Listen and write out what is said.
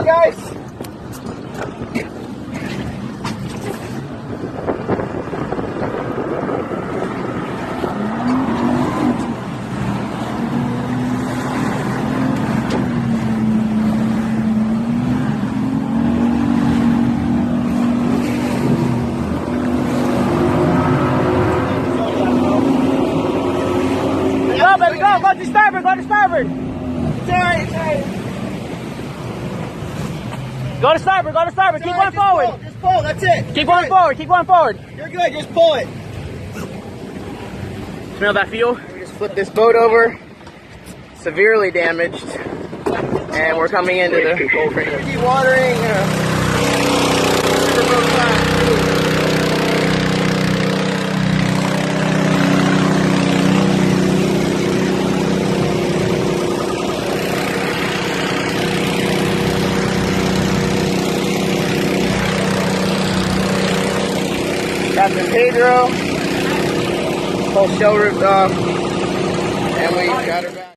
go, guys. Go, baby, go. Go to starboard. Go to starboard. Sorry. Go to starboard. Go to starboard. Keep going forward. Just pull. That's it. Keep going forward. Keep going forward. You're good. Just pull it. Smell that fuel? We just flipped this boat over. Severely damaged. And we're coming into the Dewatering. Captain Pedro. Whole show ripped off. And we got her back.